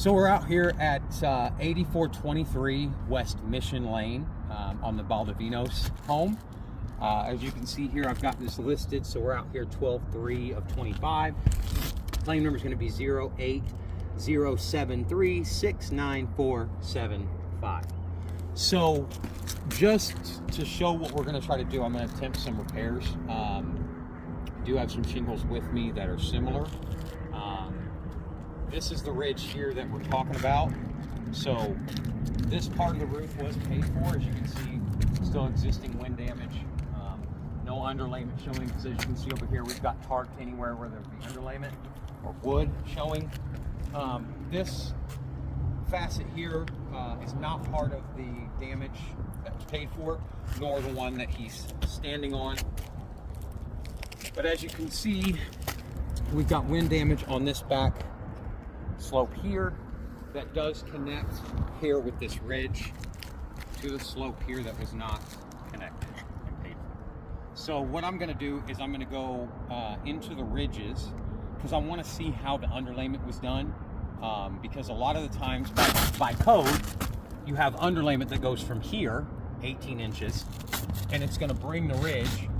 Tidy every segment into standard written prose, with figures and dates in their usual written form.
So we're out here at 8423 West Mission Lane on the Baldovinos home. As you can see here, I've got this listed. So we're out here 12/3 of 25. Claim number is going to be 08073694775. So just to show what we're going to try to do, I'm going to attempt some repairs. I do have some shingles with me that are similar. This is the ridge here that we're talking about. So this part of the roof was paid for. As you can see, still existing wind damage. No underlayment showing, because as you can see over here, we've got tarp anywhere where there'd be underlayment or wood showing. This facet here is not part of the damage that was paid for, nor the one that he's standing on. But as you can see, we've got wind damage on this back slope here that does connect here with this ridge to the slope here that was not connected and paid for. So what I'm going to do is I'm going to go into the ridges, because I want to see how the underlayment was done, because a lot of the times by code you have underlayment that goes from here 18 inches and it's going to bring the ridge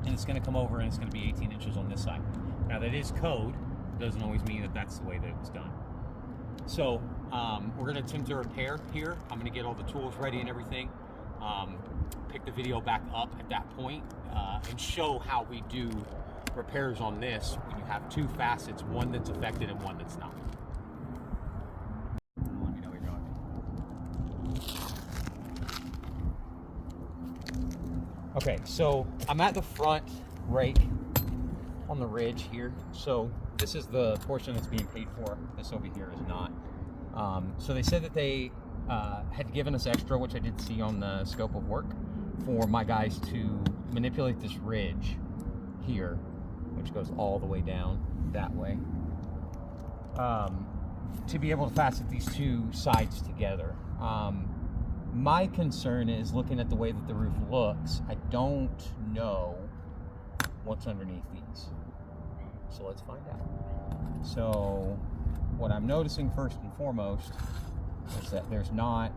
and it's going to come over and it's going to be 18 inches on this side. Now that is code, doesn't always mean that that's the way that it was done. So we're going to attempt to repair here. I'm going to get all the tools ready and everything, pick the video back up at that point, and show how we do repairs on this when you have two facets, one that's affected and one that's not. Let me know you're going. Okay, so I'm at the front rake on the ridge here. So this is the portion that's being paid for. This over here is not. So they said that they had given us extra, which I did see on the scope of work, for my guys to manipulate this ridge here, which goes all the way down that way, to be able to fasten these two sides together. My concern is, looking at the way that the roof looks, I don't know what's underneath these. So let's find out. So what I'm noticing first and foremost is that there's not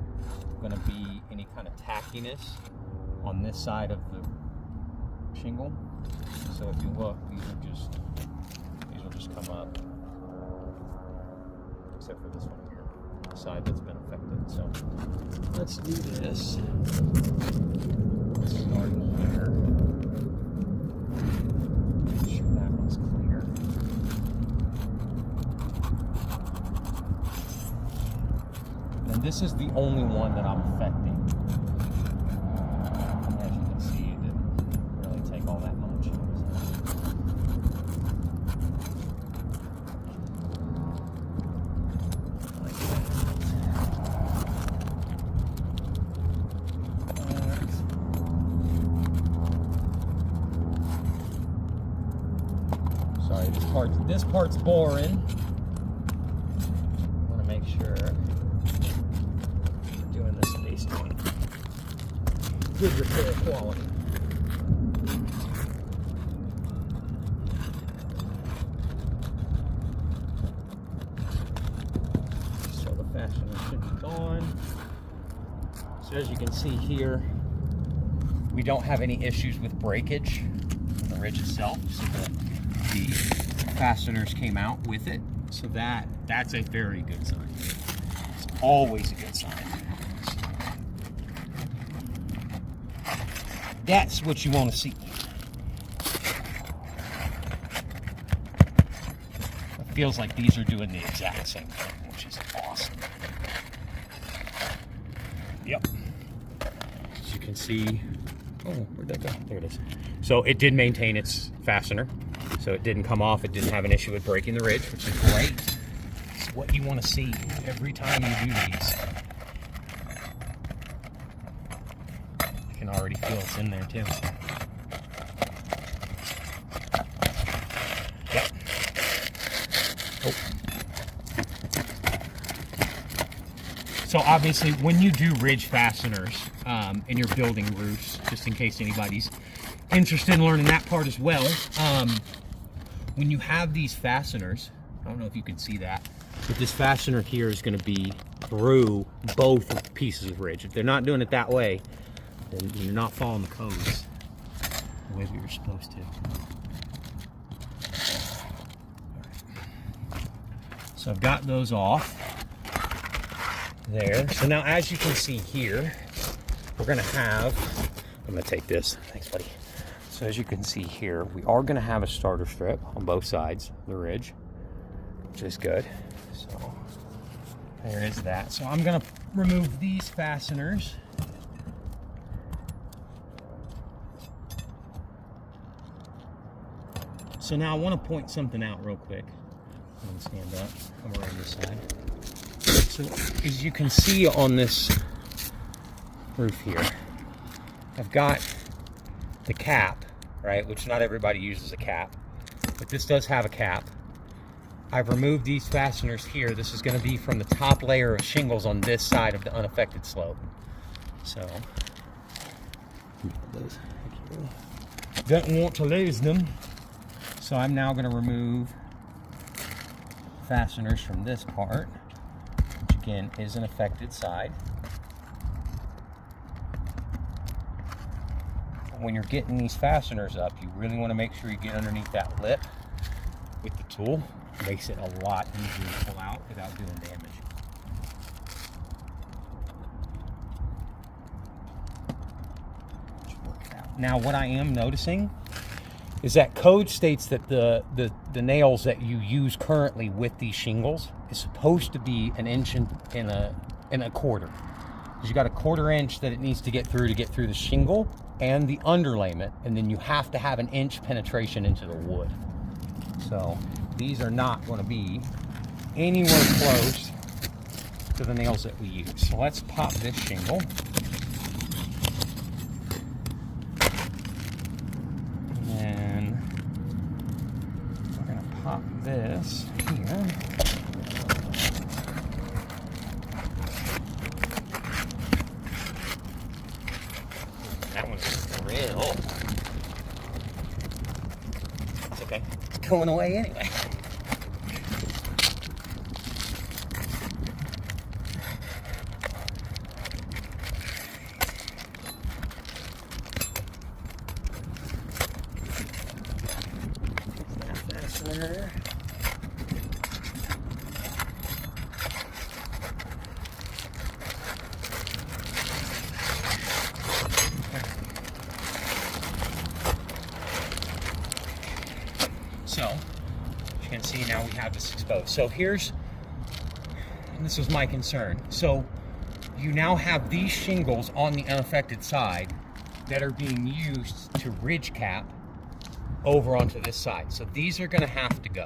going to be any kind of tackiness on this side of the shingle. So if you look, these will just come up, except for this one here, the side that's been affected. So let's do this. Let's start here. Make sure that one's clear. And this is the only one that I'm affecting. As you can see, it didn't really take all that much. Like that. Sorry, this part's boring. I want to make sure we're doing this based on good repair quality. So the fastener should be gone. So as you can see here, we don't have any issues with breakage on the ridge itself. So the fasteners came out with it. So that's a very good sign. It's always a good sign. That's what you want to see. It feels like these are doing the exact same thing, which is awesome. Yep. As you can see, oh, where'd that go? There it is. So it did maintain its fastener. So it didn't come off. It didn't have an issue with breaking the ridge, which is great. It's what you want to see every time you do these. I can already feel it's in there too. Yep. Oh. So obviously, when you do ridge fasteners and you're building roofs, just in case anybody's interested in learning that part as well, when you have these fasteners, I don't know if you can see that, But this fastener here is going to be through both pieces of ridge. If they're not doing it that way, then you're not following the codes the way that you're supposed to. So I've got those off there. So now as you can see here, we're going to have, I'm going to take this. Thanks, buddy. So as you can see here, we are going to have a starter strip on both sides of the ridge, which is good. So there is that. So I'm going to remove these fasteners. So now I want to point something out real quick. I'm going to stand up, come around this side. So as you can see on this roof here, I've got the cap, right, which not everybody uses a cap, but this does have a cap. I've removed these fasteners here. This is going to be from the top layer of shingles on this side of the unaffected slope. So, don't want to lose them. So I'm now going to remove fasteners from this part, which again is an affected side. When you're getting these fasteners up, you really want to make sure you get underneath that lip with the tool. It makes it a lot easier to pull out without doing damage. Now what I am noticing is that code states that the nails that you use currently with these shingles is supposed to be an inch and a quarter. Because you got a 1/4 inch that it needs to get through the shingle and the underlayment, and then you have to have an inch penetration into the wood. So these are not going to be anywhere close to the nails that we use. So let's pop this shingle. And then we're going to pop this here. That one's real. It's okay. It's going away anyway. Fastener. So, as you can see, now we have this exposed. So this was my concern. So you now have these shingles on the unaffected side that are being used to ridge cap over onto this side. So these are gonna have to go,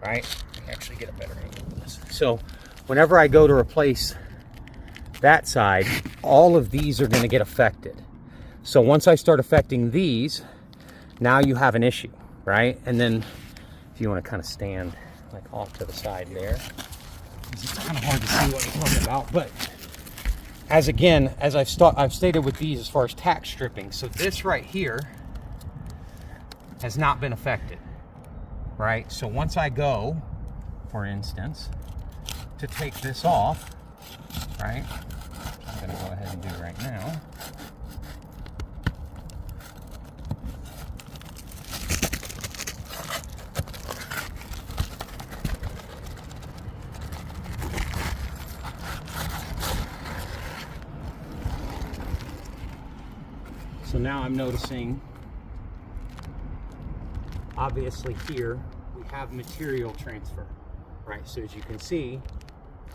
right? I actually get a better angle of this. So whenever I go to replace that side, all of these are gonna get affected. So once I start affecting these, now you have an issue, right? And then if you want to kind of stand like off to the side there, it's kind of hard to see what I'm talking about. But as I've stated with these as far as tack stripping, so this right here has not been affected, right? So once I go, for instance, to take this off, right? I'm going to go ahead and do it right now. So now I'm noticing, obviously here, we have material transfer, right? So as you can see,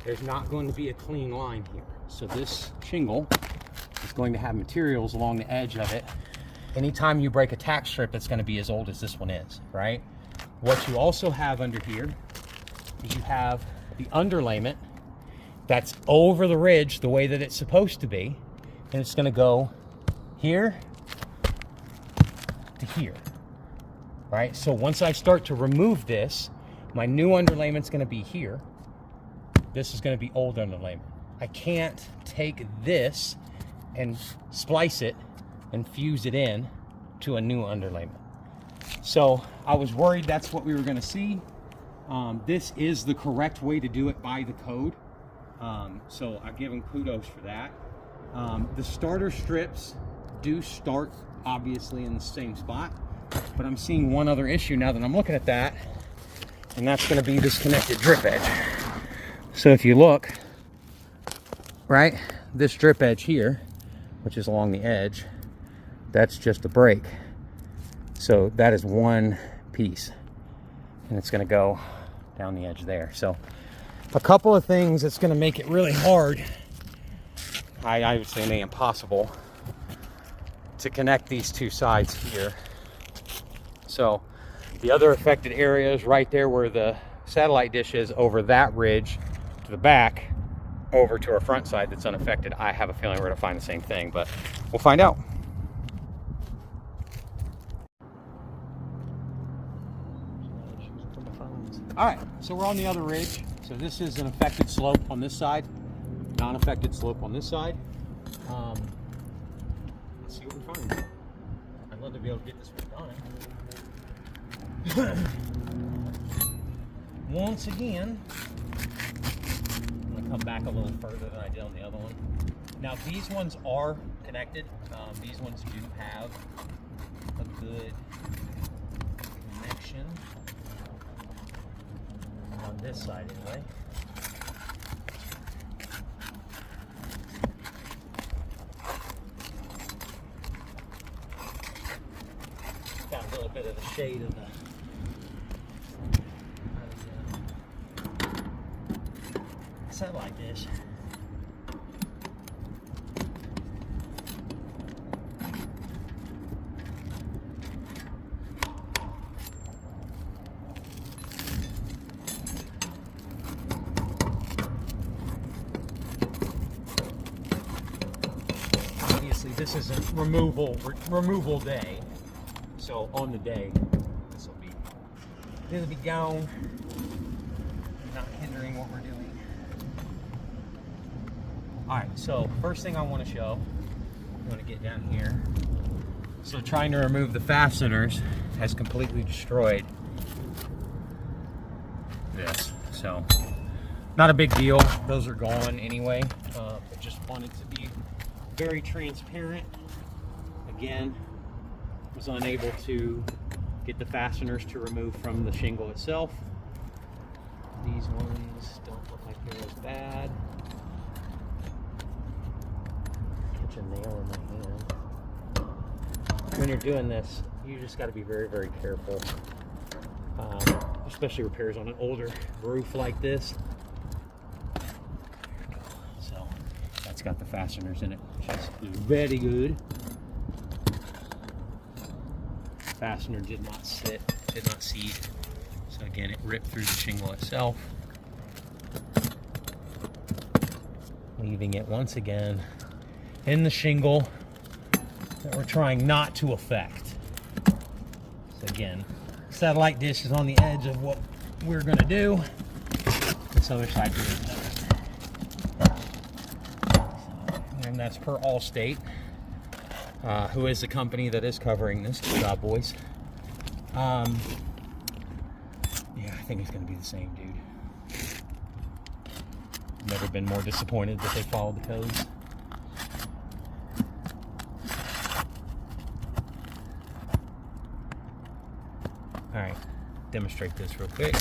there's not going to be a clean line here. So this shingle is going to have materials along the edge of it. Anytime you break a tack strip, it's going to be as old as this one is, right? What you also have under here is you have the underlayment that's over the ridge the way that it's supposed to be, and it's going to go here to here, right? So once I start to remove this, my new underlayment's going to be here. This is going to be old underlayment. I can't take this and splice it and fuse it in to a new underlayment. So I was worried that's what we were going to see. This is the correct way to do it by the code. So I give them kudos for that. The starter strips do start obviously in the same spot, but I'm seeing one other issue now that I'm looking at that, and that's going to be this connected drip edge. So if you look, right, this drip edge here, which is along the edge, that's just a break. So that is one piece, and it's going to go down the edge there. So a couple of things that's going to make it really hard, I would say maybe impossible, to connect these two sides here. So the other affected area is right there where the satellite dish is, over that ridge to the back, over to our front side that's unaffected. I have a feeling we're going to find the same thing, but we'll find out. All right, so we're on the other ridge. So this is an affected slope on this side, non-affected slope on this side. Let's see what we find. I'd love to be able to get this one done. Once again, I'm gonna come back a little further than I did on the other one. Now these ones are connected. These ones do have a good connection. On this side anyway. Got a little bit of the shade of the satellite dish. This is a removal day, so on the day it'll be gone, not hindering what we're doing. All right, so first thing I want to show, I'm going to get down here. So trying to remove the fasteners has completely destroyed this. So not a big deal; those are gone anyway. But just wanted to be very transparent. Again, was unable to get the fasteners to remove from the shingle itself. These ones don't look like they're as bad. Catch a nail in my hand. When you're doing this, you just got to be very, very careful, especially repairs on an older roof like this. It's got the fasteners in it, which is very good. Fastener did not seat. So again, it ripped through the shingle itself, leaving it once again in the shingle that we're trying not to affect. So again, satellite dish is on the edge of what we're going to do. This other side is done. And that's per Allstate, who is the company that is covering this. Good job, boys. Yeah, I think it's going to be the same, dude. Never been more disappointed that they followed the codes. All right, demonstrate this real quick.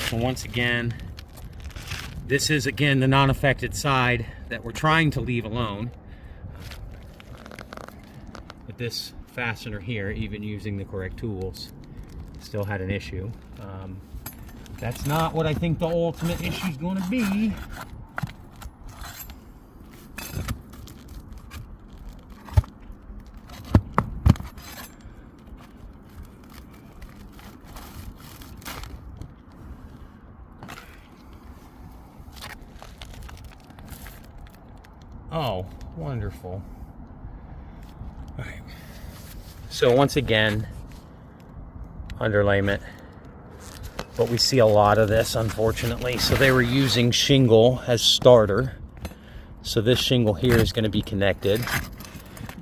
So once again, this is again the non-affected side that we're trying to leave alone. But this fastener here, even using the correct tools, still had an issue. That's not what I think the ultimate issue is going to be. Oh, wonderful. All right. So once again, underlayment. But we see a lot of this, unfortunately. So they were using shingle as starter. So this shingle here is going to be connected.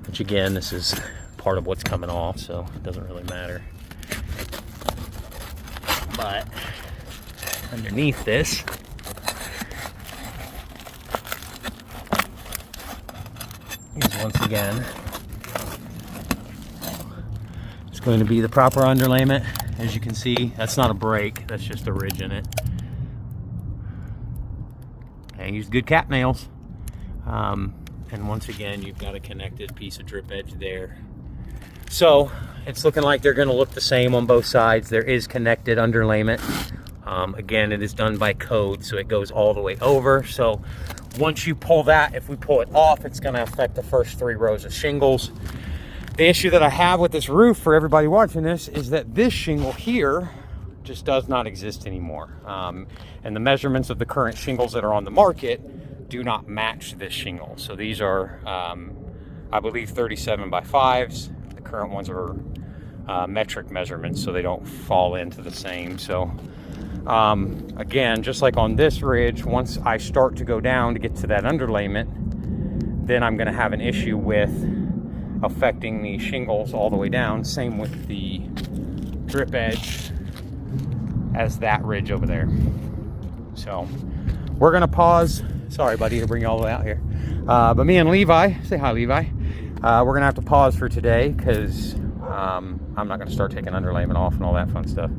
Which again, this is part of what's coming off, so it doesn't really matter. But underneath this. Here's once again. It's going to be the proper underlayment. As you can see, that's not a break, that's just a ridge in it. I used good cap nails. And once again, you've got a connected piece of drip edge there. So it's looking like they're going to look the same on both sides. There is connected underlayment. Again, it is done by code, so it goes all the way over. So once you pull that, if we pull it off, it's going to affect the first 3 rows of shingles. The issue that I have with this roof for everybody watching this is that this shingle here just does not exist anymore. And the measurements of the current shingles that are on the market do not match this shingle. So these are, I believe, 37 by 5s. The current ones are metric measurements, so they don't fall into the same. So again, just like on this ridge, once I start to go down to get to that underlayment, then I'm gonna have an issue with affecting the shingles all the way down. Same with the drip edge as that ridge over there. So we're gonna pause. Sorry, buddy, to bring you all the way out here. But me and Levi, say hi, Levi. We're gonna have to pause for today because I'm not gonna start taking underlayment off and all that fun stuff.